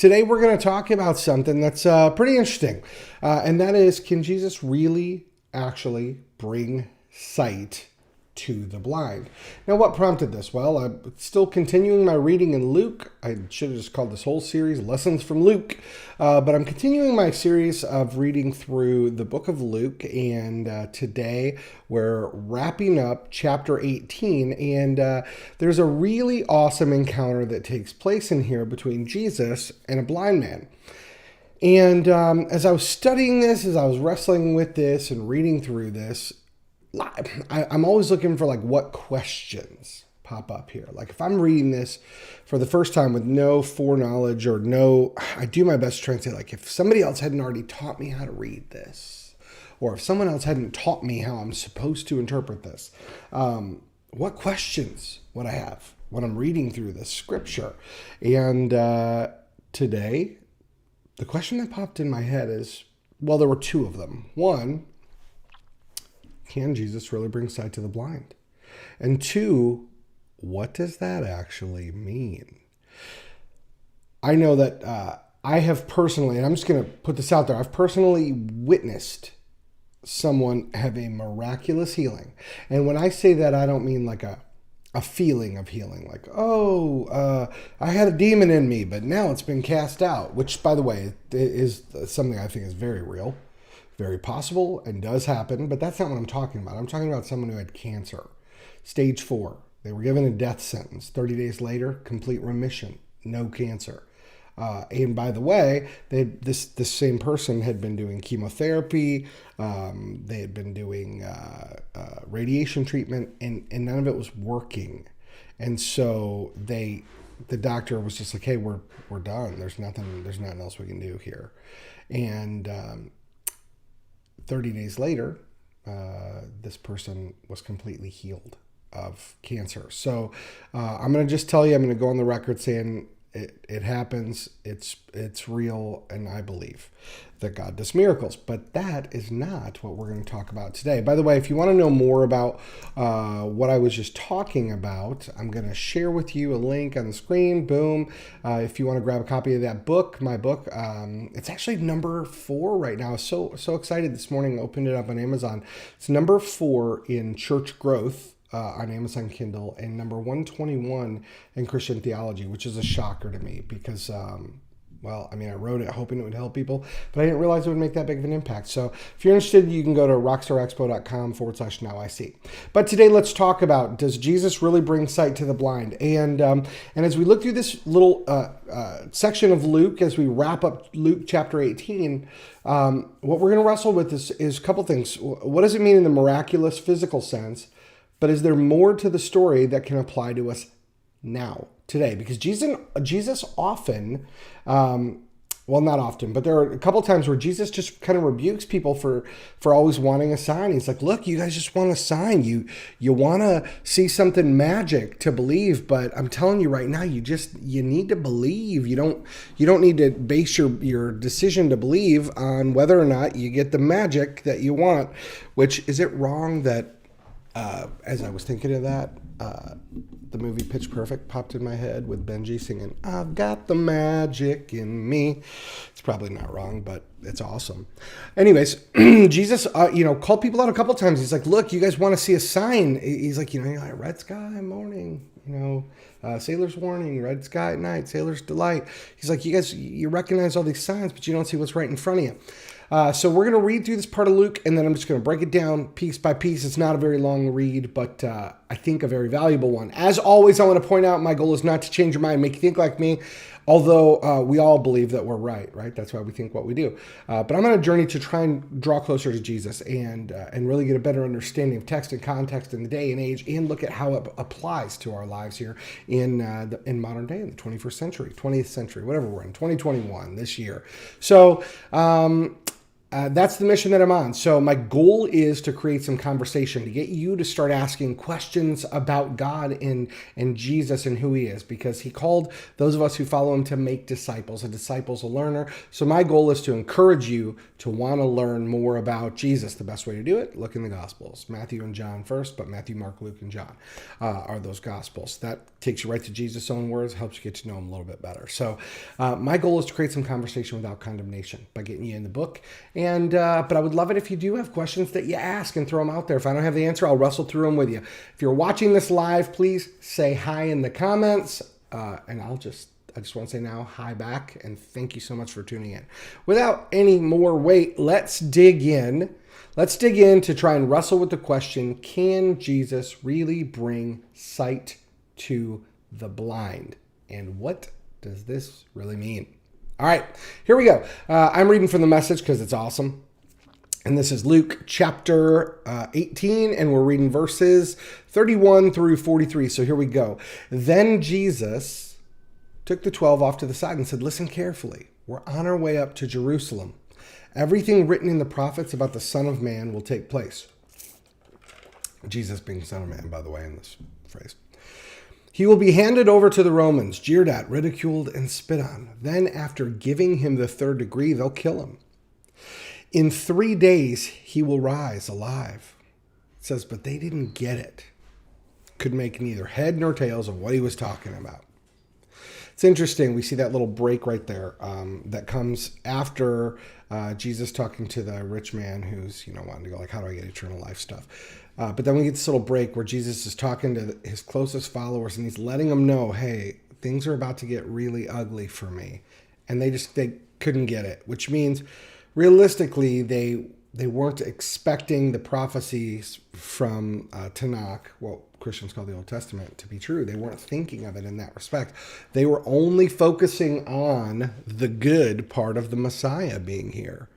Today we're going to talk about something that's pretty interesting, and that is, can Jesus really actually bring sight to the blind? Now, what prompted this? Well, I'm still continuing my reading in Luke. I should have just called this whole series Lessons from Luke, but I'm continuing my series of reading through the book of Luke, and today we're wrapping up chapter 18, and there's a really awesome encounter that takes place in here between Jesus and a blind man. And as I was studying this, as I was wrestling with this and reading through this, I'm always looking for what questions pop up here. Like if I'm reading this for the first time with no foreknowledge or I do my best to try and say if somebody else hadn't already taught me how to read this, or if someone else hadn't taught me how I'm supposed to interpret this, what questions would I have when I'm reading through this scripture? And today, the question that popped in my head is, well, there were two of them. One, can Jesus really bring sight to the blind? And two, what does that actually mean? I know that I have personally, and I'm just going to put this out there, I've personally witnessed someone have a miraculous healing. And when I say that, I don't mean a feeling of healing, I had a demon in me, but now it's been cast out, which, by the way, is something I think is very real. Very possible and does happen, but that's not what I'm talking about. I'm talking about someone who had cancer, stage 4. They were given a death sentence. 30 days later, complete remission, no cancer. And by the way, this same person had been doing chemotherapy. They had been doing radiation treatment, and none of it was working. And so the doctor was just like, "Hey, we're done. There's nothing else we can do here." And 30 days later, this person was completely healed of cancer. So I'm going to just tell you, I'm going to go on the record saying it happens, it's real, and I believe that God does miracles. But that is not what we're going to talk about today. By the way, if you want to know more about what I was just talking about, I'm going to share with you a link on the screen. Boom. If you want to grab a copy of that book, my book, it's actually number 4 right now. So excited this morning. I opened it up on Amazon. It's number 4 in church growth on Amazon Kindle, and number 121 in Christian theology, which is a shocker to me because, I wrote it hoping it would help people, but I didn't realize it would make that big of an impact. So if you're interested, you can go to rockstarexpo.com/now-I-see. But today, let's talk about, does Jesus really bring sight to the blind? And as we look through this little section of Luke, as we wrap up Luke chapter 18, what we're going to wrestle with is a couple things. What does it mean in the miraculous physical sense? But is there more to the story that can apply to us now, today? Because Jesus often, not often, but there are a couple times where Jesus just kind of rebukes people for always wanting a sign. He's like, look, you guys just want a sign. You want to see something magic to believe, but I'm telling you right now, you need to believe. You don't need to base your decision to believe on whether or not you get the magic that you want. Which, is it wrong that as I was thinking of that, the movie Pitch Perfect popped in my head with Benji singing, "I've got the magic in me"? It's probably not wrong, but it's awesome. Anyways, Jesus, called people out a couple times. He's like, look, you guys want to see a sign. He's like, red sky morning, sailor's warning, red sky at night, sailor's delight. He's like, you guys, you recognize all these signs, but you don't see what's right in front of you. So we're going to read through this part of Luke, and then I'm just going to break it down piece by piece. It's not a very long read, but I think a very valuable one. As always, I want to point out my goal is not to change your mind, make you think like me, although we all believe that we're right? That's why we think what we do. But I'm on a journey to try and draw closer to Jesus and really get a better understanding of text and context in the day and age, and look at how it applies to our lives here in modern day, in the 21st century, 20th century, whatever we're in, 2021, this year. So, That's the mission that I'm on. So my goal is to create some conversation, to get you to start asking questions about God and Jesus and who he is, because he called those of us who follow him to make disciples. A disciple's a learner. So my goal is to encourage you to want to learn more about Jesus. The best way to do it, look in the Gospels. Matthew and John first, but Matthew, Mark, Luke, and John are those Gospels. That takes you right to Jesus' own words, helps you get to know him a little bit better. So my goal is to create some conversation without condemnation by getting you in the book. And but I would love it if you do have questions that you ask and throw them out there. If I don't have the answer, I'll wrestle through them with you. If you're watching this live, please say hi in the comments. And I just want to say now, hi back, and thank you so much for tuning in. Without any more wait, let's dig in. Let's dig in to try and wrestle with the question, can Jesus really bring sight to the blind? And what does this really mean? All right, here we go. I'm reading from the Message because it's awesome. And this is Luke chapter 18, and we're reading verses 31 through 43. So here we go. Then Jesus took the 12 off to the side and said, listen carefully. We're on our way up to Jerusalem. Everything written in the prophets about the Son of Man will take place. Jesus being Son of Man, by the way, in this phrase. He will be handed over to the Romans, jeered at, ridiculed, and spit on. Then, after giving him the third degree, they'll kill him. In 3 days, he will rise alive. It says, but they didn't get it. Could make neither head nor tails of what he was talking about. It's interesting. We see that little break right there that comes after Jesus talking to the rich man who's, wanting to go like, how do I get eternal life stuff? But then we get this little break where Jesus is talking to his closest followers and he's letting them know, hey, things are about to get really ugly for me. And they couldn't get it, which means realistically, they weren't expecting the prophecies from Tanakh, what Christians call the Old Testament, to be true. They weren't thinking of it in that respect. They were only focusing on the good part of the Messiah being here.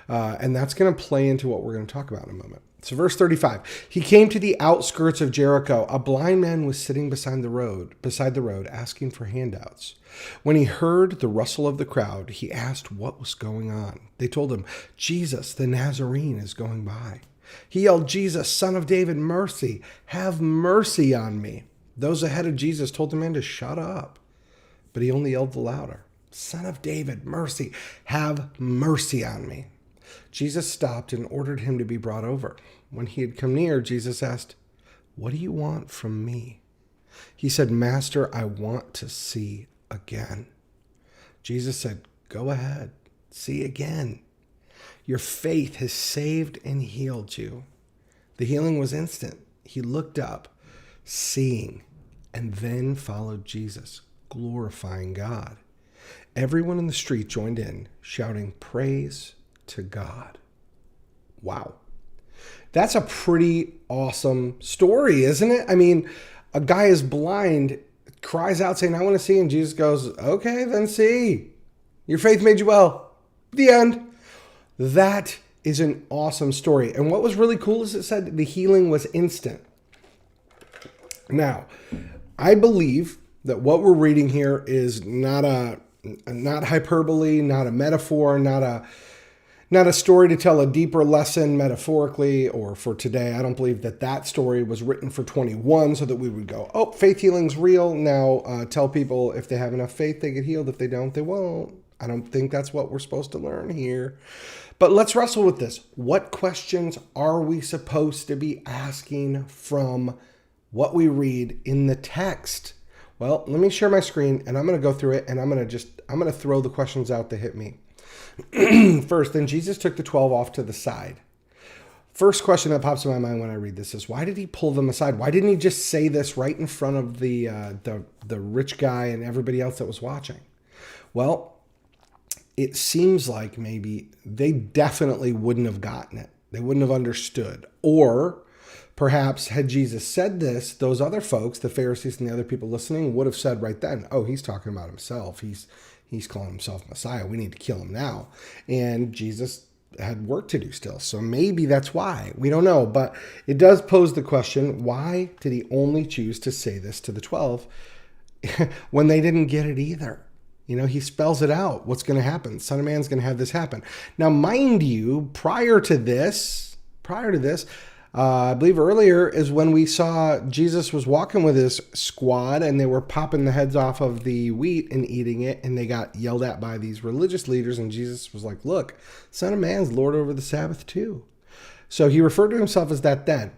And that's going to play into what we're going to talk about in a moment. So verse 35, he came to the outskirts of Jericho. A blind man was sitting beside the road, asking for handouts. When he heard the rustle of the crowd, he asked what was going on. They told him, Jesus, the Nazarene, is going by. He yelled, Jesus, Son of David, mercy, have mercy on me. Those ahead of Jesus told the man to shut up, but he only yelled the louder, Son of David, mercy, have mercy on me. Jesus stopped and ordered him to be brought over. When he had come near, Jesus asked, what do you want from me? He said, Master, I want to see again. Jesus said, go ahead, see again. Your faith has saved and healed you. The healing was instant. He looked up, seeing, and then followed Jesus, glorifying God. Everyone in the street joined in, shouting praise to God. Wow. That's a pretty awesome story, isn't it? I mean, a guy is blind, cries out saying, I want to see. And Jesus goes, okay, then see. Your faith made you well. The end. That is an awesome story. And what was really cool is it said the healing was instant. Now, I believe that what we're reading here is not hyperbole, not a metaphor, not a story to tell a deeper lesson metaphorically or for today. I don't believe that story was written for 21 so that we would go, oh, faith healing's real. Now tell people if they have enough faith, they get healed. If they don't, they won't. I don't think that's what we're supposed to learn here. But let's wrestle with this. What questions are we supposed to be asking from what we read in the text? Well, let me share my screen and I'm going to go through it and I'm going to throw the questions out that hit me. First, then Jesus took the 12 off to the side. First question that pops in my mind when I read this is, why did he pull them aside? Why didn't he just say this right in front of the rich guy and everybody else that was watching? Well, it seems like maybe they definitely wouldn't have gotten it. They wouldn't have understood. Or perhaps had Jesus said this, those other folks, the Pharisees and the other people listening, would have said right then, oh, he's talking about himself. He's calling himself Messiah. We need to kill him now. And Jesus had work to do still. So maybe that's why. We don't know. But it does pose the question, why did he only choose to say this to the 12 when they didn't get it either? He spells it out. What's going to happen? Son of Man's going to have this happen. Now, mind you, prior to this, I believe earlier is when we saw Jesus was walking with his squad and they were popping the heads off of the wheat and eating it, and they got yelled at by these religious leaders, and Jesus was like, look, Son of Man's Lord over the Sabbath too. So he referred to himself as that then.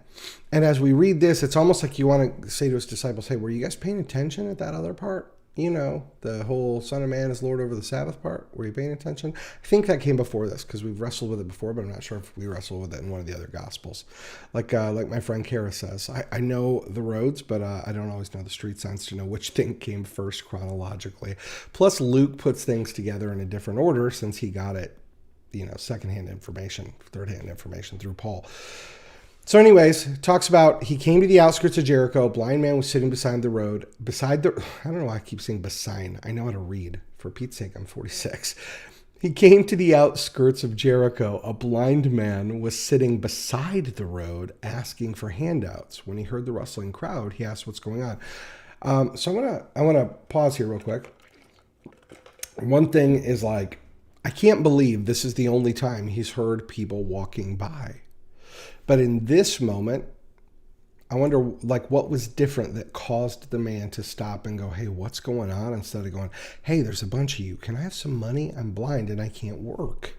And as we read this, it's almost like you want to say to his disciples, hey, were you guys paying attention at that other part? The whole Son of Man is Lord over the Sabbath part. Were you paying attention? I think that came before this because we've wrestled with it before, but I'm not sure if we wrestled with it in one of the other Gospels. Like my friend Kara says, I know the roads, but I don't always know the street signs to know which thing came first chronologically. Plus, Luke puts things together in a different order since he got it, secondhand information, third-hand information through Paul. So anyways, talks about he came to the outskirts of Jericho. A blind man was sitting beside the road. I don't know why I keep saying beside. I know how to read. For Pete's sake, I'm 46. He came to the outskirts of Jericho. A blind man was sitting beside the road asking for handouts. When he heard the rustling crowd, he asked what's going on. So I want to pause here real quick. One thing is I can't believe this is the only time he's heard people walking by. But in this moment, I wonder, what was different that caused the man to stop and go, hey, what's going on? Instead of going, hey, there's a bunch of you. Can I have some money? I'm blind and I can't work.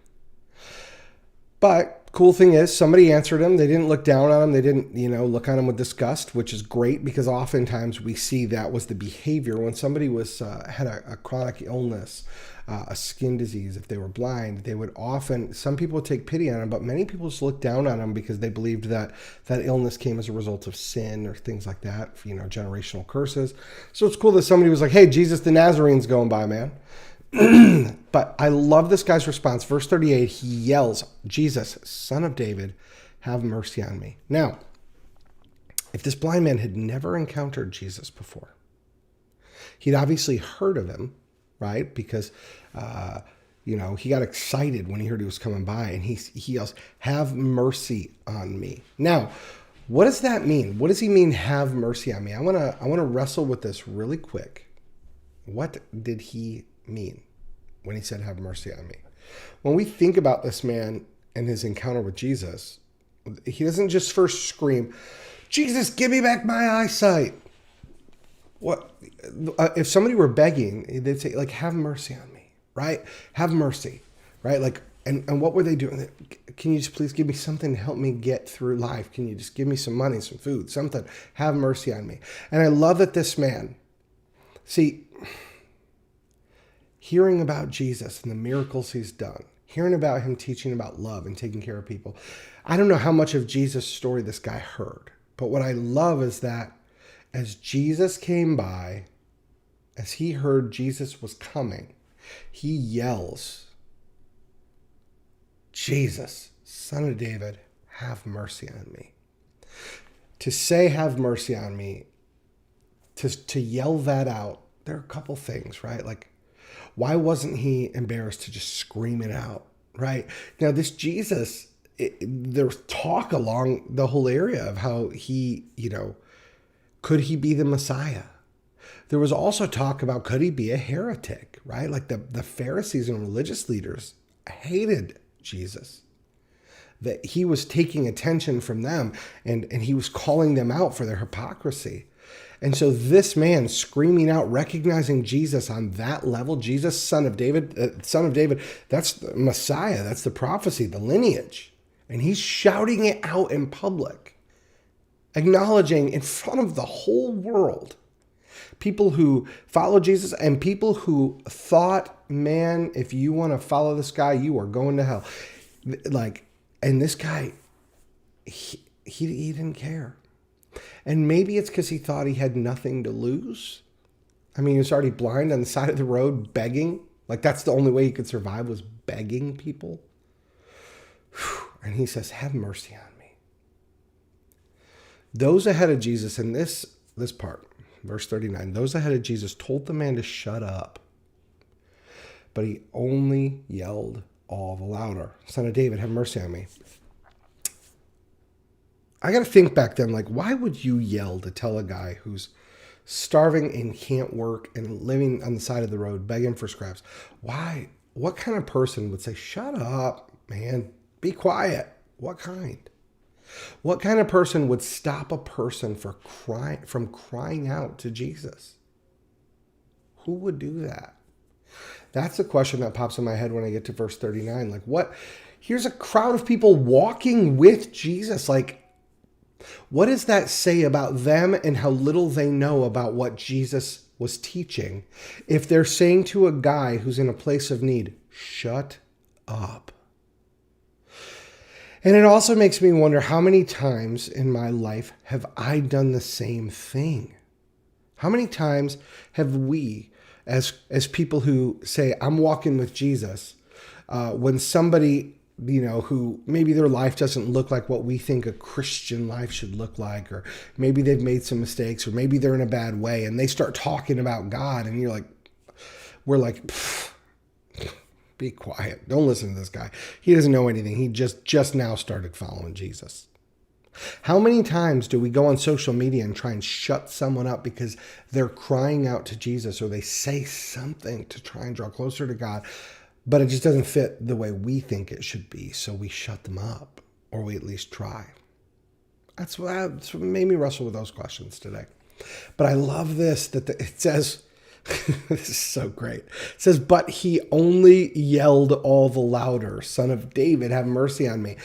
But cool thing is, somebody answered him. They didn't look down on him. They didn't, look on him with disgust, which is great because oftentimes we see that was the behavior when somebody was had a chronic illness, a skin disease. If they were blind, they would often, some people would take pity on them, but many people just looked down on them because they believed that that illness came as a result of sin or things like that, generational curses. So it's cool that somebody was like, hey, Jesus the Nazarene's going by, man. But I love this guy's response. Verse 38, he yells, Jesus, Son of David, have mercy on me. Now, if this blind man had never encountered Jesus before, he'd obviously heard of him, right? Because, he got excited when he heard he was coming by, and he yells, have mercy on me. Now, what does that mean? What does he mean, have mercy on me? I want to wrestle with this really quick. What did he mean when he said, have mercy on me? When we think about this man and his encounter with Jesus, he doesn't just first scream, Jesus, give me back my eyesight. What if somebody were begging, they'd say, have mercy on me, right? Have mercy, right? And what were they doing? Can you just please give me something to help me get through life? Can you just give me some money, some food, something? Have mercy on me. And I love that this man, hearing about Jesus and the miracles he's done, hearing about him teaching about love and taking care of people. I don't know how much of Jesus' story this guy heard, but what I love is that as Jesus came by, as he heard Jesus was coming, he yells, Jesus, Son of David, have mercy on me. To say have mercy on me, to yell that out, there are a couple things, right? Why wasn't he embarrassed to just scream it out, right? Now, this Jesus, there's talk along the whole area of how he, could he be the Messiah? There was also talk about, could he be a heretic, right? The Pharisees and religious leaders hated Jesus. That he was taking attention from them and he was calling them out for their hypocrisy. And so this man screaming out, recognizing Jesus on that level, Jesus, Son of David, that's the Messiah, that's the prophecy, the lineage. And he's shouting it out in public, acknowledging in front of the whole world, people who follow Jesus and people who thought, man, if you want to follow this guy, you are going to hell. And this guy, he didn't care. And maybe it's because he thought he had nothing to lose. I mean, he was already blind on the side of the road begging. That's the only way he could survive was begging people. And he says, have mercy on me. Those ahead of Jesus in this part, verse 39, those ahead of Jesus told the man to shut up. But he only yelled all the louder, Son of David, have mercy on me. I got to think back then, why would you yell to tell a guy who's starving and can't work and living on the side of the road, begging for scraps. Why? What kind of person would say, shut up, man, be quiet? What kind? What kind of person would stop a person from crying out to Jesus? Who would do that? That's a question that pops in my head when I get to verse 39. Like, what? Here's a crowd of people walking with Jesus. Like, what does that say about them and how little they know about what Jesus was teaching if they're saying to a guy who's in a place of need, shut up? And it also makes me wonder, how many times in my life have I done the same thing? How many times have we, as people who say, I'm walking with Jesus, when somebody, who maybe their life doesn't look like what we think a Christian life should look like, or maybe they've made some mistakes, or maybe they're in a bad way, and they start talking about God, and we're like, be quiet. Don't listen to this guy. He doesn't know anything. He just now started following Jesus. How many times do we go on social media and try and shut someone up because they're crying out to Jesus, or they say something to try and draw closer to God, but it just doesn't fit the way we think it should be, so we shut them up, or we at least try. That's what made me wrestle with those questions today. But I love this, that it says, this is so great. It says, but he only yelled all the louder, Son of David, have mercy on me.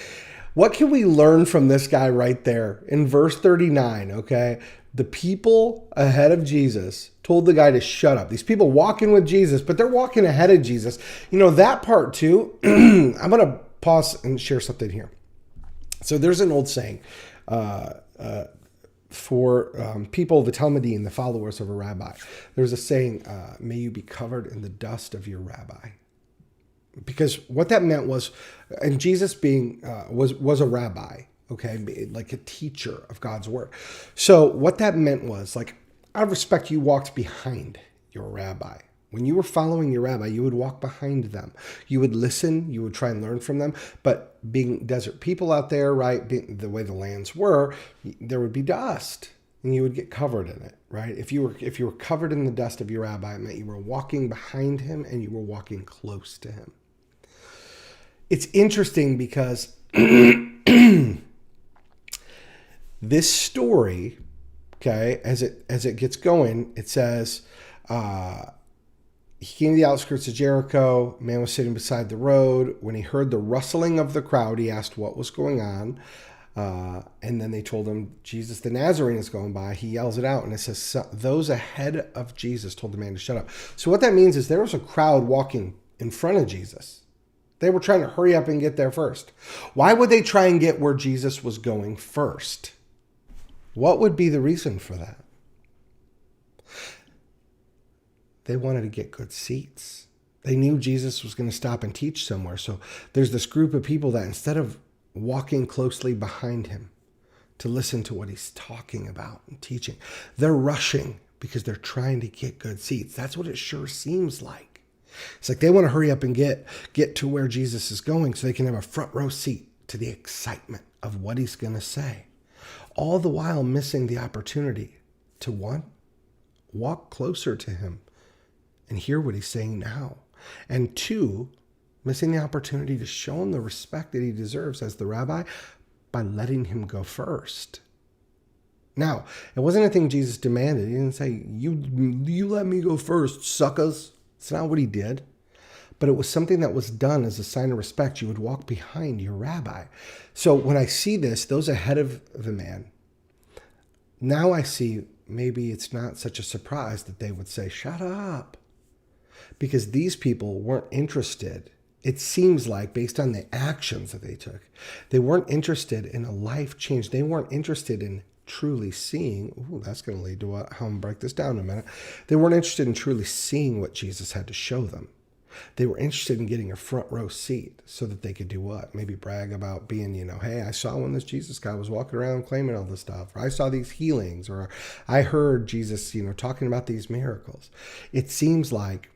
What can we learn from this guy right there? In verse 39, okay, the people ahead of Jesus told the guy to shut up. These people walking with Jesus, but they're walking ahead of Jesus. That part too, I'm going to pause and share something here. So there's an old saying for people, the Talmudim, the followers of a rabbi. There's a saying, may you be covered in the dust of your rabbi. Because what that meant was, and Jesus being was a rabbi, okay, like a teacher of God's word. So what that meant was, like, out of respect, you walked behind your rabbi. When you were following your rabbi, you would walk behind them. You would listen. You would try and learn from them. But being desert people out there, right, the way the lands were, there would be dust, and you would get covered in it, right? If you were covered in the dust of your rabbi, it meant you were walking behind him and you were walking close to him. It's interesting because this story, okay, as it gets going, it says, he came to the outskirts of Jericho. A man was sitting beside the road. When he heard the rustling of the crowd, he asked what was going on. And then they told him, Jesus the Nazarene is going by. He yells it out, and it says, those ahead of Jesus told the man to shut up. So what that means is there was a crowd walking in front of Jesus. They were trying to hurry up and get there first. Why would they try and get where Jesus was going first? What would be the reason for that? They wanted to get good seats. They knew Jesus was going to stop and teach somewhere. So there's this group of people that instead of walking closely behind him to listen to what he's talking about and teaching, they're rushing because they're trying to get good seats. That's what it sure seems like. It's like they want to hurry up and get to where Jesus is going so they can have a front row seat to the excitement of what he's going to say. All the while missing the opportunity to, one, walk closer to him and hear what he's saying now. And two, missing the opportunity to show him the respect that he deserves as the rabbi by letting him go first. Now, it wasn't anything Jesus demanded. He didn't say, you let me go first, suckers. It's not what he did, but it was something that was done as a sign of respect. You would walk behind your rabbi. So when I see this, those ahead of the man, now I see maybe it's not such a surprise that they would say, shut up, because these people weren't interested. It seems like, based on the actions that they took, they weren't interested in a life change. They weren't interested in truly seeing, that's going to lead to how I'm going to break this down in a minute. They weren't interested in truly seeing what Jesus had to show them. They were interested in getting a front row seat so that they could do what? Maybe brag about being, hey, I saw when this Jesus guy was walking around claiming all this stuff, or I saw these healings, or I heard Jesus, talking about these miracles. It seems like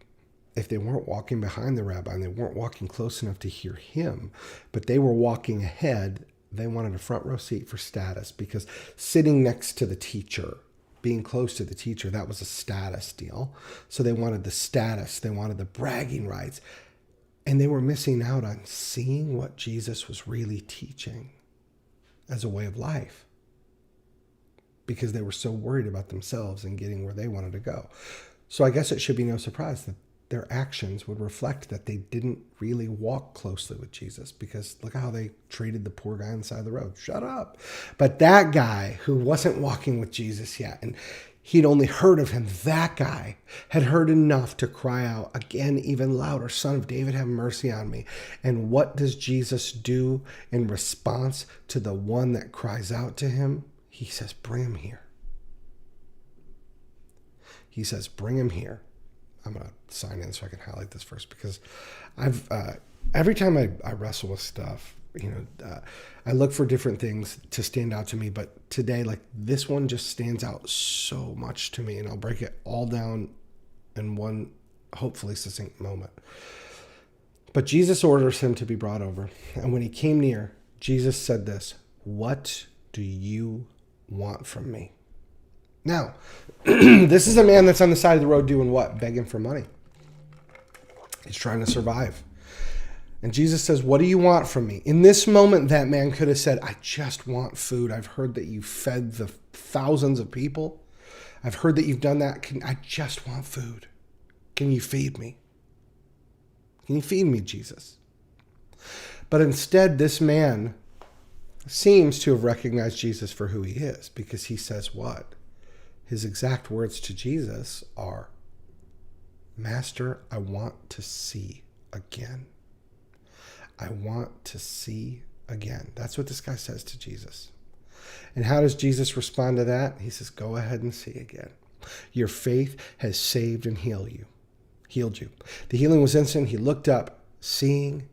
if they weren't walking behind the rabbi and they weren't walking close enough to hear him, but they were walking ahead, they wanted a front row seat for status, because sitting next to the teacher being close to the teacher, that was a status deal. So they wanted the status. They wanted the bragging rights. And they were missing out on seeing what Jesus was really teaching as a way of life, because they were so worried about themselves and getting where they wanted to go. So I guess it should be no surprise that their actions would reflect that they didn't really walk closely with Jesus, because look how they treated the poor guy on the side of the road. Shut up. But that guy who wasn't walking with Jesus yet, and he'd only heard of him, that guy had heard enough to cry out again, even louder, "Son of David, have mercy on me." And what does Jesus do in response to the one that cries out to him? He says, "Bring him here." He says, "Bring him here." I'm going to sign in so I can highlight this first, because I've every time I wrestle with stuff, I look for different things to stand out to me. But today, like, this one just stands out so much to me, and I'll break it all down in one hopefully succinct moment. But Jesus orders him to be brought over. And when he came near, Jesus said this, "What do you want from me?" Now, this is a man that's on the side of the road doing what? Begging for money. He's trying to survive. And Jesus says, "What do you want from me?" In this moment, that man could have said, "I just want food. I've heard that you fed the thousands of people. I've heard that you've done that. I just want food. Can you feed me? Can you feed me, Jesus?" But instead, this man seems to have recognized Jesus for who he is, because he says what? His exact words to Jesus are, "Master, I want to see again. I want to see again." That's what this guy says to Jesus. And how does Jesus respond to that? He says, "Go ahead and see again. Your faith has saved and healed you. The healing was instant. He looked up, seeing.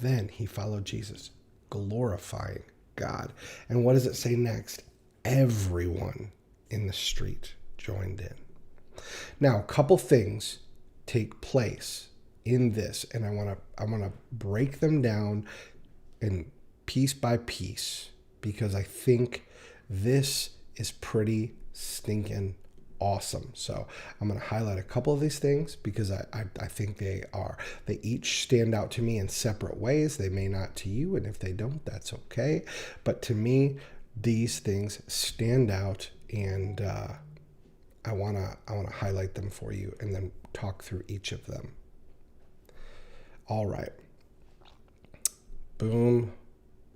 Then he followed Jesus, glorifying God. And what does it say next? Everyone in the street joined in. Now, a couple things take place in this, and I want to break them down in piece by piece, because I think this is pretty stinking awesome. So I'm going to highlight a couple of these things, because I think they each stand out to me in separate ways. They may not to you, and if they don't, that's okay. But to me, these things stand out, and I want to highlight them for you and then talk through each of them. All right. Boom,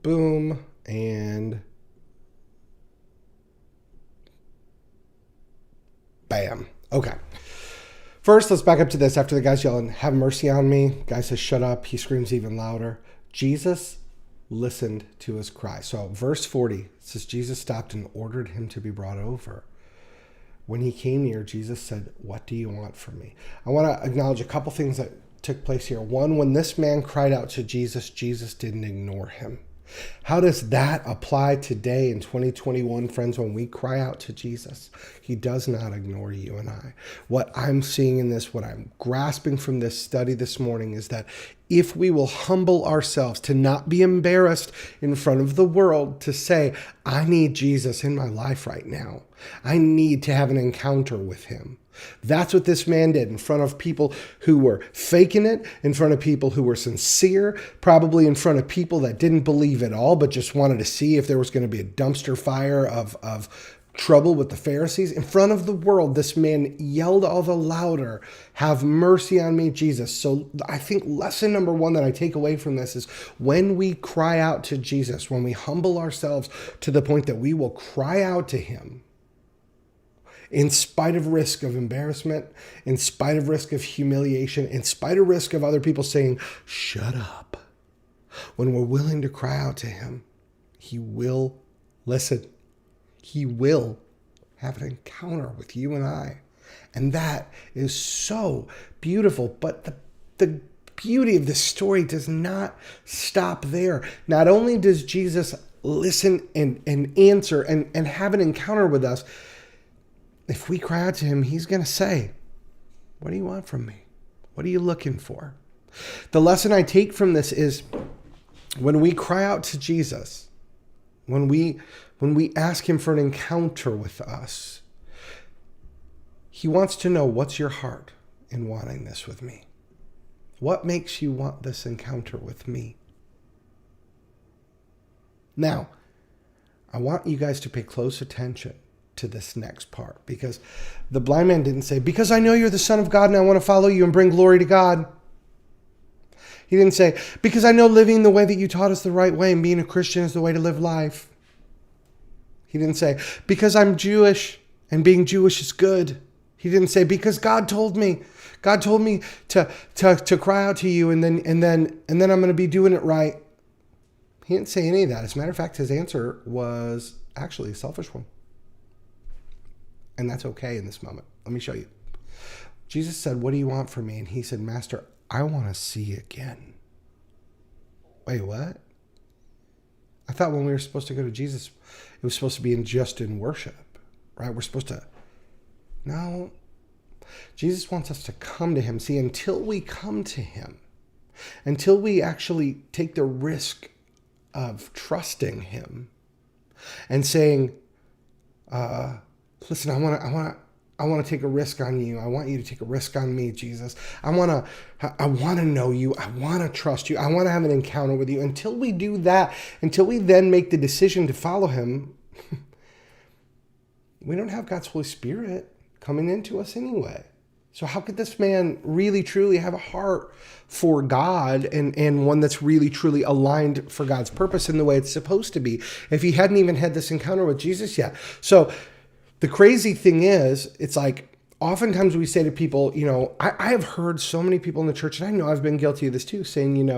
boom, and bam. Okay. First, let's back up to this. After the guy's yelling, "Have mercy on me," guy says, "Shut up." He screams even louder. Jesus listened to his cry. So verse 40 says, Jesus stopped and ordered him to be brought over. When he came near, Jesus said, "What do you want from me?" I want to acknowledge a couple things that took place here. One, when this man cried out to Jesus, Jesus didn't ignore him. How does that apply today in 2021, friends, when we cry out to Jesus? He does not ignore you and I. What I'm seeing in this, what I'm grasping from this study this morning, is that if we will humble ourselves to not be embarrassed in front of the world, to say, "I need Jesus in my life right now. I need to have an encounter with him." That's what this man did in front of people who were faking it, in front of people who were sincere, probably in front of people that didn't believe at all, but just wanted to see if there was going to be a dumpster fire of trouble with the Pharisees. In front of the world, this man yelled all the louder, "Have mercy on me, Jesus." So I think lesson number one that I take away from this is when we cry out to Jesus, when we humble ourselves to the point that we will cry out to him, in spite of risk of embarrassment, in spite of risk of humiliation, in spite of risk of other people saying, "Shut up." When we're willing to cry out to him, he will listen. He will have an encounter with you and I. And that is so beautiful. But the beauty of this story does not stop there. Not only does Jesus listen and answer and have an encounter with us, if we cry out to him, he's going to say, "What do you want from me? What are you looking for?" The lesson I take from this is when we cry out to Jesus, when we ask him for an encounter with us, He wants to know, what's your heart in wanting this with me? What makes you want this encounter with me? Now, I want you guys to pay close attention to this next part, because the blind man didn't say, because I know you're the Son of God and I want to follow you and bring glory to God. He didn't say, because I know living the way that you taught is the right way and being a Christian is the way to live life. He didn't say, because I'm Jewish and being Jewish is good. He didn't say, because God told me to cry out to you and then I'm going to be doing it right. He didn't say any of that. As a matter of fact, his answer was actually a selfish one. And that's okay in this moment. Let me show you. Jesus said, what do you want from me? And he said, Master, I want to see again. Wait, what? I thought when we were supposed to go to Jesus, it was supposed to be just in worship, right? We're supposed to... No. Jesus wants us to come to him. See, until we come to him, until we actually take the risk of trusting him and saying, listen, I want to take a risk on you. I want you to take a risk on me, Jesus. I want to know you. I want to trust you. I want to have an encounter with you. Until we do that, until we then make the decision to follow him, we don't have God's Holy Spirit coming into us anyway. So how could this man really, truly have a heart for God and one that's really, truly aligned for God's purpose in the way it's supposed to be if he hadn't even had this encounter with Jesus yet? So the crazy thing is, it's like oftentimes we say to people, I have heard so many people in the church, and I know I've been guilty of this too, saying,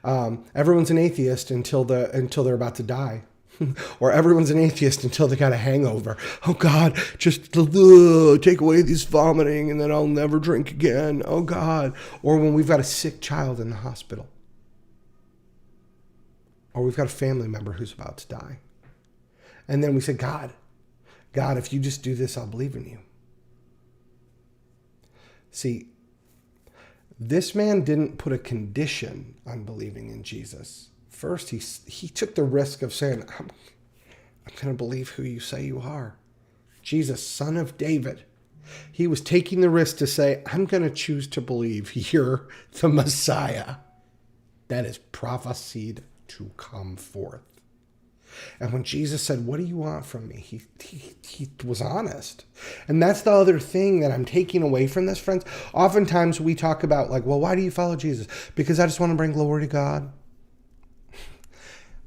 everyone's an atheist until they're about to die. Or everyone's an atheist until they got a hangover. Oh God, just take away this vomiting and then I'll never drink again. Oh God. Or when we've got a sick child in the hospital. Or we've got a family member who's about to die. And then we say, God, if you just do this, I'll believe in you. See, this man didn't put a condition on believing in Jesus. First, he took the risk of saying, I'm going to believe who you say you are. Jesus, Son of David. He was taking the risk to say, I'm going to choose to believe you're the Messiah that is prophesied to come forth. And when Jesus said, what do you want from me? He was honest. And that's the other thing that I'm taking away from this, friends. Oftentimes we talk about why do you follow Jesus? Because I just want to bring glory to God.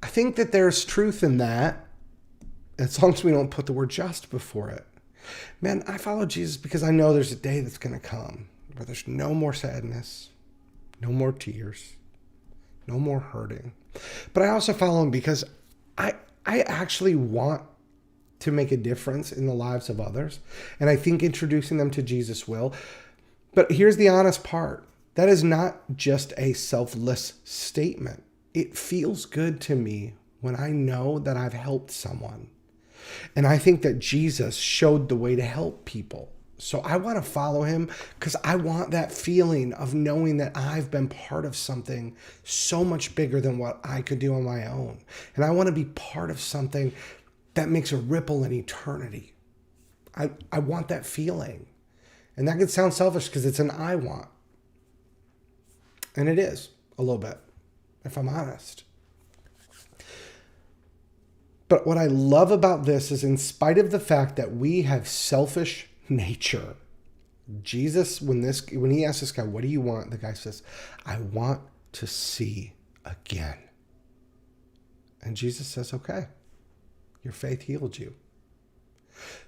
I think that there's truth in that, as long as we don't put the word just before it. Man, I follow Jesus because I know there's a day that's going to come where there's no more sadness, no more tears, no more hurting. But I also follow him because I actually want to make a difference in the lives of others. And I think introducing them to Jesus will. But here's the honest part. That is not just a selfless statement. It feels good to me when I know that I've helped someone. And I think that Jesus showed the way to help people. So I want to follow him because I want that feeling of knowing that I've been part of something so much bigger than what I could do on my own. And I want to be part of something that makes a ripple in eternity. I want that feeling. And that could sound selfish because it's an I want. And it is a little bit, if I'm honest. But what I love about this is, in spite of the fact that we have selfish nature, Jesus, when he asks this guy, what do you want? The guy says, I want to see again. And Jesus says, okay, your faith healed you.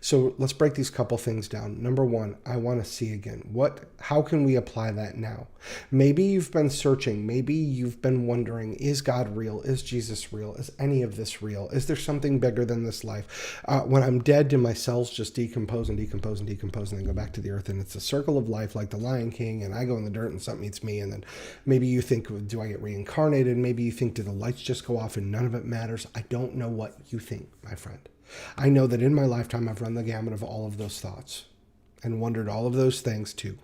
So let's break these couple things down. Number one, I want to see again. How can we apply that now? Maybe you've been searching. Maybe you've been wondering, is God real? Is Jesus real? Is any of this real? Is there something bigger than this life? When I'm dead, do my cells just decompose and decompose and decompose and then go back to the earth? And it's a circle of life like the Lion King, and I go in the dirt and something eats me. And then maybe you think, do I get reincarnated? Maybe you think, do the lights just go off and none of it matters? I don't know what you think, my friend. I know that in my lifetime, I've run the gamut of all of those thoughts and wondered all of those things too.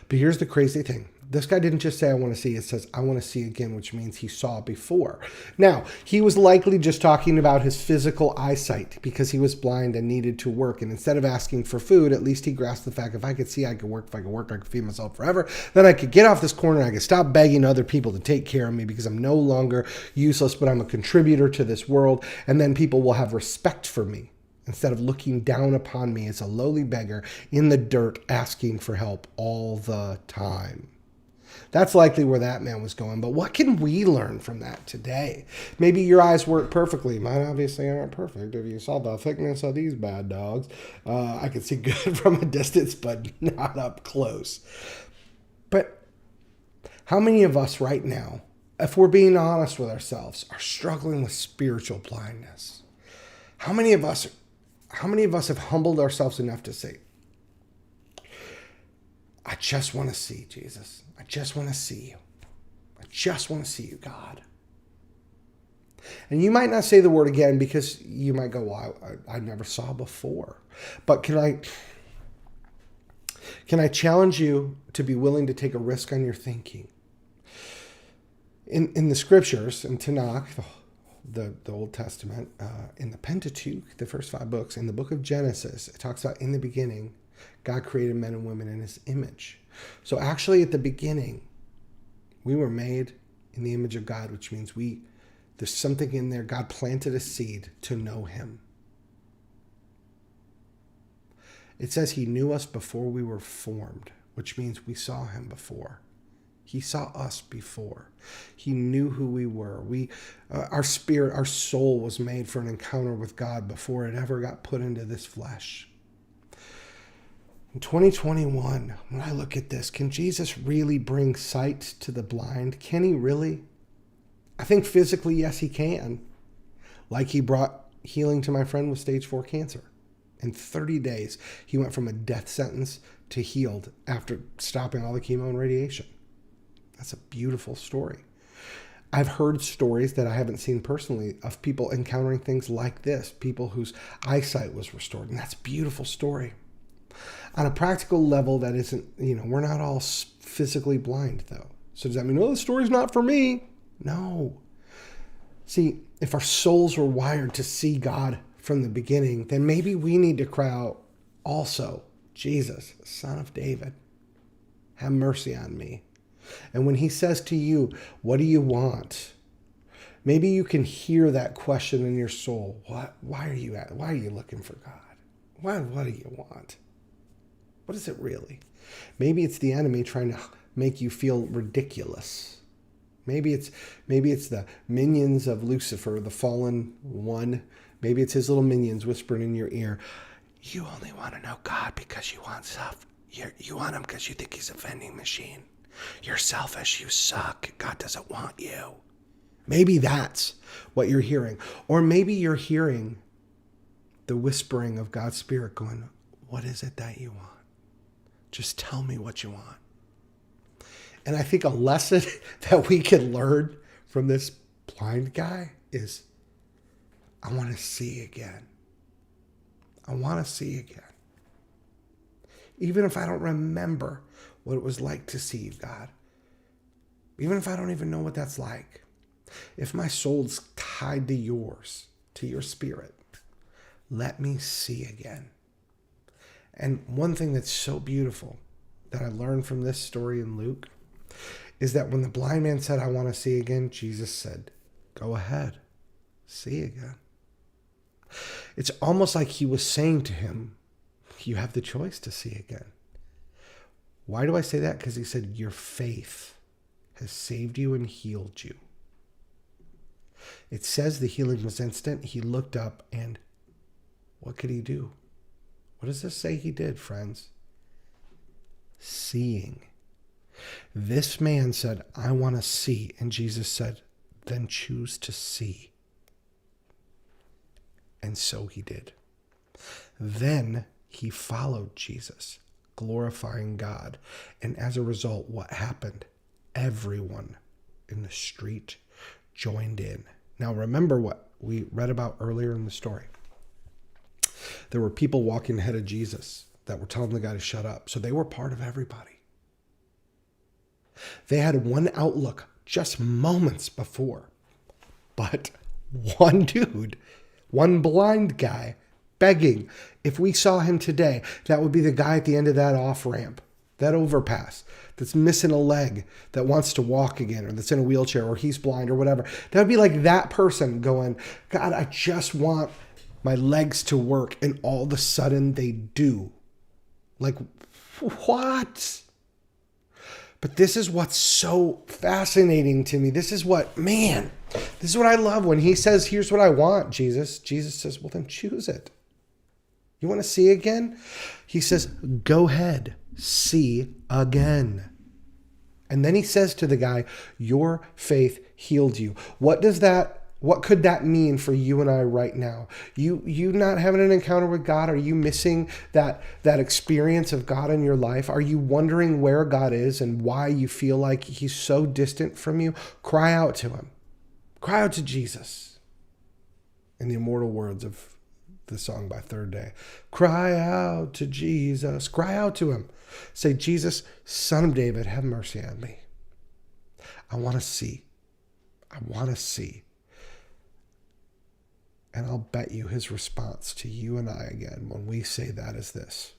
But here's the crazy thing. This guy didn't just say, I want to see. It says, I want to see again, which means he saw before. Now, he was likely just talking about his physical eyesight because he was blind and needed to work. And instead of asking for food, at least he grasped the fact, if I could see, I could work. If I could work, I could feed myself forever. Then I could get off this corner and I could stop begging other people to take care of me because I'm no longer useless, but I'm a contributor to this world. And then people will have respect for me, instead of looking down upon me as a lowly beggar in the dirt asking for help all the time. That's likely where that man was going. But what can we learn from that today? Maybe your eyes work perfectly. Mine obviously aren't perfect. If you saw the thickness of these bad dogs, I could see good from a distance, but not up close. But how many of us right now, if we're being honest with ourselves, are struggling with spiritual blindness? How many of us have humbled ourselves enough to say, I just want to see Jesus. I just want to see you. I just want to see you, God. And you might not say the word again because you might go, well, I never saw before. But can I challenge you to be willing to take a risk on your thinking? In the scriptures, in Tanakh, the Old Testament, in the Pentateuch, the first 5 books, in the book of Genesis, it talks about in the beginning, God created men and women in his image. So actually at the beginning, we were made in the image of God, which means there's something in there. God planted a seed to know him. It says he knew us before we were formed, which means we saw him before. He saw us before. He knew who we were. Our spirit, our soul was made for an encounter with God before it ever got put into this flesh. In 2021, when I look at this, can Jesus really bring sight to the blind? Can he really? I think physically, yes, he can. Like he brought healing to my friend with stage 4 cancer. In 30 days, he went from a death sentence to healed after stopping all the chemo and radiation. That's a beautiful story. I've heard stories that I haven't seen personally of people encountering things like this, people whose eyesight was restored, and that's a beautiful story. On a practical level, that isn't, we're not all physically blind, though. So does that mean, the story's not for me? No. See, if our souls were wired to see God from the beginning, then maybe we need to cry out also, Jesus, Son of David, have mercy on me. And when he says to you, what do you want? Maybe you can hear that question in your soul. Why are you looking for God? What do you want? What is it really? Maybe it's the enemy trying to make you feel ridiculous. Maybe it's the minions of Lucifer, the fallen one. Maybe it's his little minions whispering in your ear, you only want to know God because you want stuff. You want him because you think he's a vending machine. You're selfish. You suck. God doesn't want you. Maybe that's what you're hearing. Or maybe you're hearing the whispering of God's Spirit going, what is it that you want? Just tell me what you want. And I think a lesson that we can learn from this blind guy is, I want to see again. I want to see again. Even if I don't remember what it was like to see you, God. Even if I don't even know what that's like. If my soul's tied to yours, to your spirit, let me see again. And one thing that's so beautiful that I learned from this story in Luke is that when the blind man said, I want to see again, Jesus said, go ahead, see again. It's almost like he was saying to him, you have the choice to see again. Why do I say that? Because he said, your faith has saved you and healed you. It says the healing was instant. He looked up and what could he do? What does this say he did, friends? Seeing. This man said, I want to see. And Jesus said, then choose to see. And so he did. Then he followed Jesus, glorifying God. And as a result, what happened? Everyone in the street joined in. Now remember what we read about earlier in the story. There were people walking ahead of Jesus that were telling the guy to shut up. So they were part of everybody. They had one outlook just moments before. But one dude, one blind guy, begging. If we saw him today, that would be the guy at the end of that off-ramp, that overpass, that's missing a leg, that wants to walk again, or that's in a wheelchair, or he's blind, or whatever. That would be like that person going, God, I just want my legs to work. And all of a sudden they do. Like, what? But this is what's so fascinating to me. This is what I love when he says, here's what I want, Jesus. Jesus says, well, then choose it. You want to see again? He says, go ahead, see again. And then he says to the guy, your faith healed you. What could that mean for you and I right now? You not having an encounter with God? Are you missing that experience of God in your life? Are you wondering where God is and why you feel like he's so distant from you? Cry out to him. Cry out to Jesus. In the immortal words of the song by Third Day. Cry out to Jesus. Cry out to him. Say, Jesus, Son of David, have mercy on me. I want to see. I want to see. And I'll bet you his response to you and I again when we say that is this.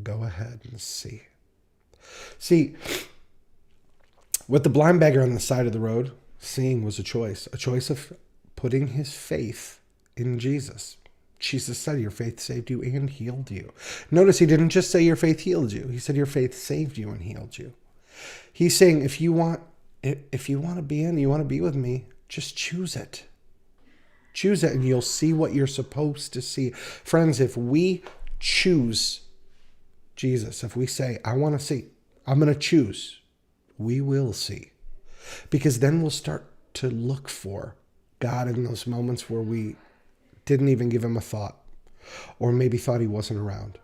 Go ahead and see. See, with the blind beggar on the side of the road, seeing was a choice of putting his faith in Jesus. Jesus said, your faith saved you and healed you. Notice he didn't just say your faith healed you. He said your faith saved you and healed you. He's saying if you want to be in, you want to be with me, just choose it. Choose it and you'll see what you're supposed to see. Friends, if we choose Jesus, if we say, I want to see, I'm going to choose, we will see. Because then we'll start to look for God in those moments where we didn't even give him a thought, or maybe thought he wasn't around.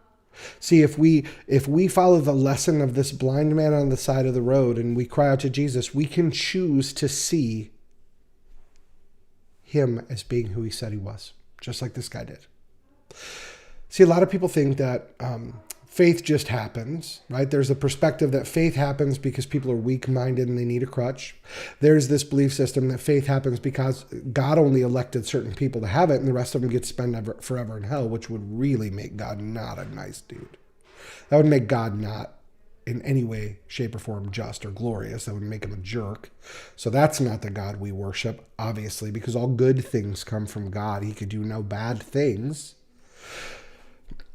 See, if we follow the lesson of this blind man on the side of the road and we cry out to Jesus, we can choose to see him as being who he said he was, just like this guy did. See, a lot of people think that faith just happens, right? There's a perspective that faith happens because people are weak-minded and they need a crutch. There's this belief system that faith happens because God only elected certain people to have it and the rest of them get to spend forever in hell, which would really make God not a nice dude. That would make God not in any way, shape, or form just or glorious. That would make him a jerk. So that's not the God we worship, obviously, because all good things come from God. He could do no bad things.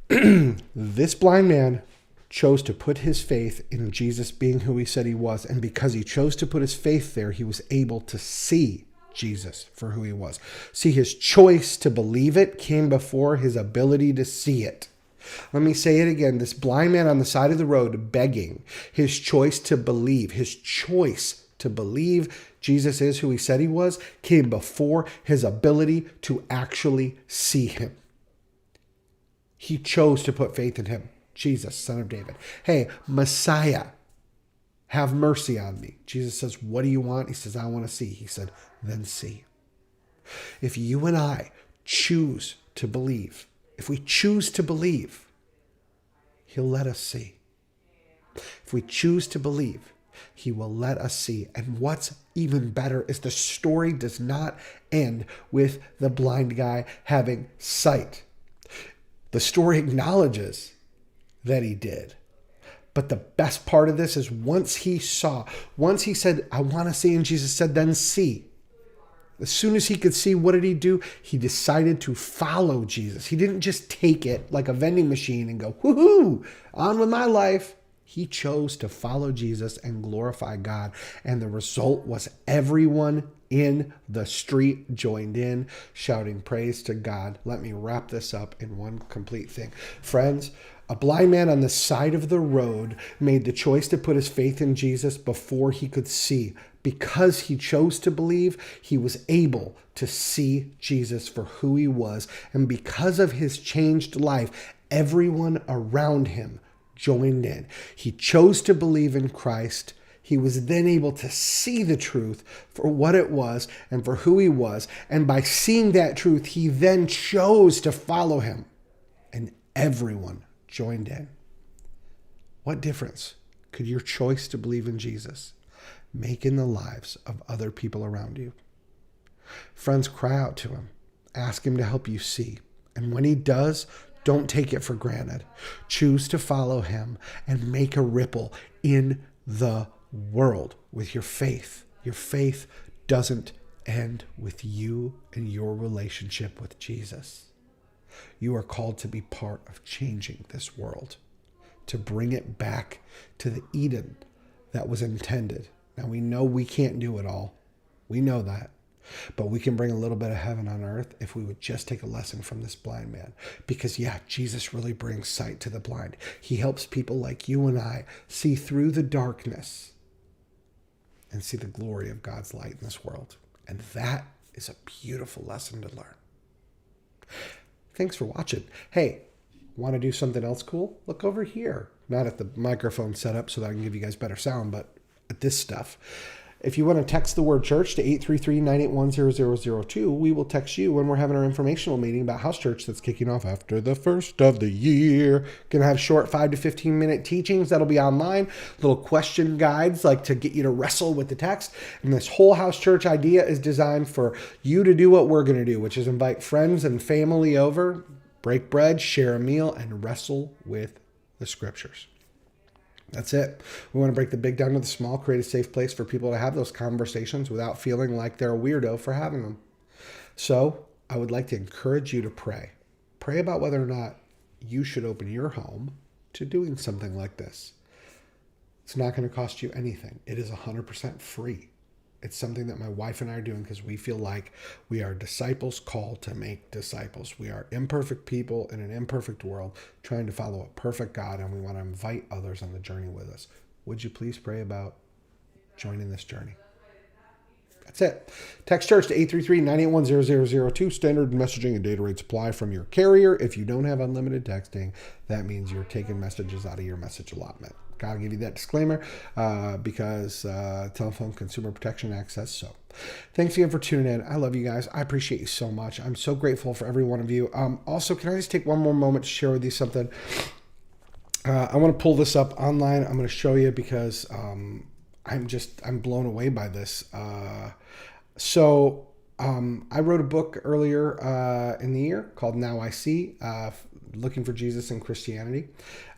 This blind man chose to put his faith in Jesus being who he said he was. And because he chose to put his faith there, he was able to see Jesus for who he was. See, his choice to believe it came before his ability to see it. Let me say it again. This blind man on the side of the road begging, his choice to believe Jesus is who he said he was, came before his ability to actually see him. He chose to put faith in him, Jesus, Son of David. Hey, Messiah, have mercy on me. Jesus says, what do you want? He says, I want to see. He said, then see. If you and I choose to believe, if we choose to believe, he'll let us see. If we choose to believe, he will let us see. And what's even better is the story does not end with the blind guy having sight. The story acknowledges that he did. But the best part of this is once he said, I want to see, and Jesus said, then see. As soon as he could see, what did he do? He decided to follow Jesus. He didn't just take it like a vending machine and go, woohoo, on with my life. He chose to follow Jesus and glorify God. And the result was everyone in the street joined in, shouting praise to God. Let me wrap this up in one complete thing. Friends, a blind man on the side of the road made the choice to put his faith in Jesus before he could see. Because he chose to believe, he was able to see Jesus for who he was. And because of his changed life, everyone around him joined in. He chose to believe in Christ. He was then able to see the truth for what it was and for who he was. And by seeing that truth, he then chose to follow him. And everyone joined in. What difference could your choice to believe in Jesus make in the lives of other people around you? Friends, cry out to him. Ask him to help you see. And when he does, don't take it for granted. Choose to follow him and make a ripple in the world with your faith. Your faith doesn't end with you and your relationship with Jesus. You are called to be part of changing this world, to bring it back to the Eden that was intended. Now, we know we can't do it all. We know that. But we can bring a little bit of heaven on earth if we would just take a lesson from this blind man. Because, yeah, Jesus really brings sight to the blind. He helps people like you and I see through the darkness and see the glory of God's light in this world. And that is a beautiful lesson to learn. Thanks for watching. Hey, want to do something else cool? Look over here. Not at the microphone setup so that I can give you guys better sound, but at this stuff. If you want to text the word church to 833-981-0002, we will text you when we're having our informational meeting about house church that's kicking off after the first of the year. Going to have short 5 to 15 minute teachings that'll be online, little question guides like to get you to wrestle with the text. And this whole house church idea is designed for you to do what we're going to do, which is invite friends and family over, break bread, share a meal, and wrestle with the scriptures. That's it. We want to break the big down to the small, create a safe place for people to have those conversations without feeling like they're a weirdo for having them. So I would like to encourage you to pray. Pray about whether or not you should open your home to doing something like this. It's not going to cost you anything. It is 100% free. It's something that my wife and I are doing because we feel like we are disciples called to make disciples. We are imperfect people in an imperfect world trying to follow a perfect God, and we want to invite others on the journey with us. Would you please pray about joining this journey? That's it. Text church to 833-981-0002. Standard messaging and data rates apply from your carrier. If you don't have unlimited texting, that means you're taking messages out of your message allotment. Gotta give you that disclaimer because telephone consumer protection access. So thanks again for tuning in. I love you guys. I appreciate you so much. I'm so grateful for every one of you. Also, can I just take one more moment to share with you something? I want to pull this up online. I'm going to show you because I'm blown away by this. I wrote a book earlier in the year called Now I See, Looking for Jesus in Christianity.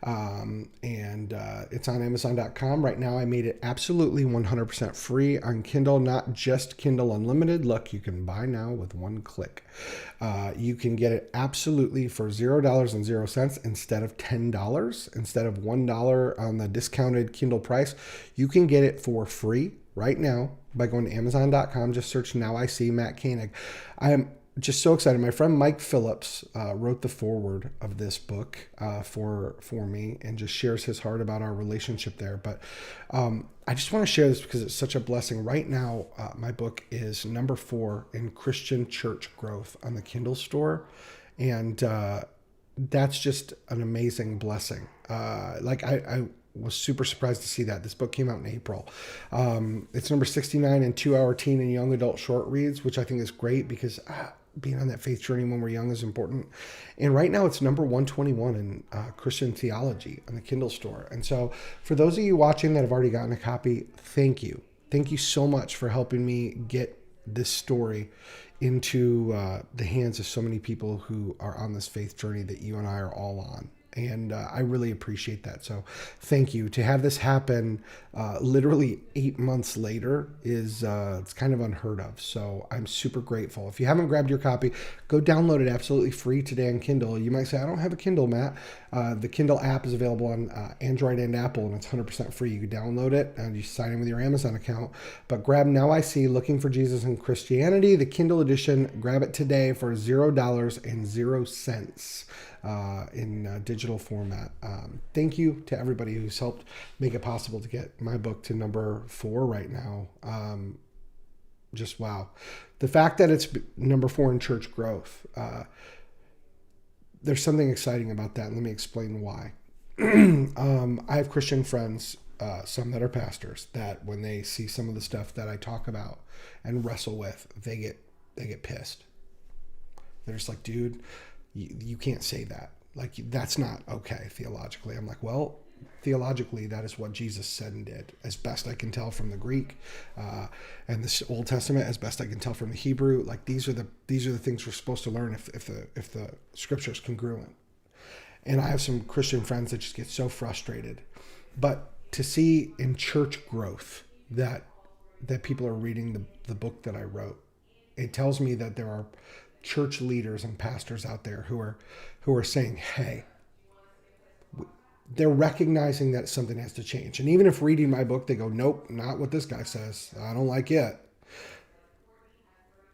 It's on Amazon.com. Right now I made it absolutely 100% free on Kindle, not just Kindle Unlimited. Look, you can buy now with one click. You can get it absolutely for $0.00 instead of $10, instead of $1 on the discounted Kindle price. You can get it for free right now by going to Amazon.com. Just search Now I See Mat Koenig. I am just so excited. My friend Mike Phillips wrote the foreword of this book for me and just shares his heart about our relationship there. But I just want to share this because it's such a blessing. Right now, my book is number 4 in Christian church growth on the Kindle store. And that's just an amazing blessing. I was super surprised to see that. This book came out in April. It's number 69 in 2-hour teen and young adult short reads, which I think is great because being on that faith journey when we're young is important. And right now it's number 121 in Christian theology on the Kindle store. And so for those of you watching that have already gotten a copy, thank you. Thank you so much for helping me get this story into the hands of so many people who are on this faith journey that you and I are all on. And I really appreciate that. So thank you. To have this happen literally 8 months later is it's kind of unheard of. So I'm super grateful. If you haven't grabbed your copy, go download it absolutely free today on Kindle. You might say, I don't have a Kindle, Matt. The Kindle app is available on Android and Apple, and it's 100% free. You can download it and you sign in with your Amazon account. But grab Now I See, Looking for Jesus in Christianity, the Kindle edition. Grab it today for $0.00 in digital format. Thank you to everybody who's helped make it possible to get my book to number 4 right now. Just wow. The fact that it's number 4 in church growth, there's something exciting about that. And let me explain why. I have Christian friends, some that are pastors, that when they see some of the stuff that I talk about and wrestle with, they get pissed. They're just like, dude, you can't say that. Like, that's not okay theologically. I'm like, well, Theologically, that is what Jesus said and did, as best I can tell from the Greek and the Old Testament, as best I can tell from the Hebrew. Like these are the things we're supposed to learn if the Scripture is congruent. And I have some Christian friends that just get so frustrated, but to see in church growth that people are reading the book that I wrote, it tells me that there are church leaders and pastors out there who are saying, hey, they're recognizing that something has to change. And even if reading my book, they go, nope, not what this guy says. I don't like it.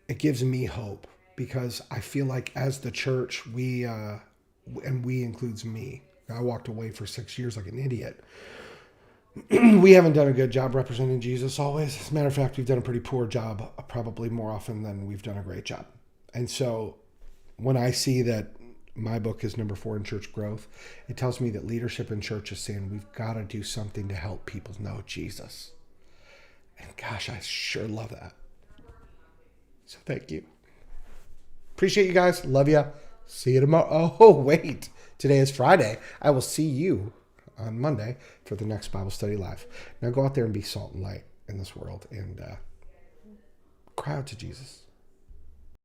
It gives me hope because I feel like as the church, we includes me. I walked away for 6 years like an idiot. We haven't done a good job representing Jesus always. As a matter of fact, we've done a pretty poor job, probably more often than we've done a great job. And so when I see that my book is number 4 in church growth, it tells me that leadership in church is saying we've got to do something to help people know Jesus. And gosh, I sure love that. So thank you. Appreciate you guys. Love you. See you tomorrow. Oh, wait. Today is Friday. I will see you on Monday for the next Bible study live. Now go out there and be salt and light in this world and cry out to Jesus.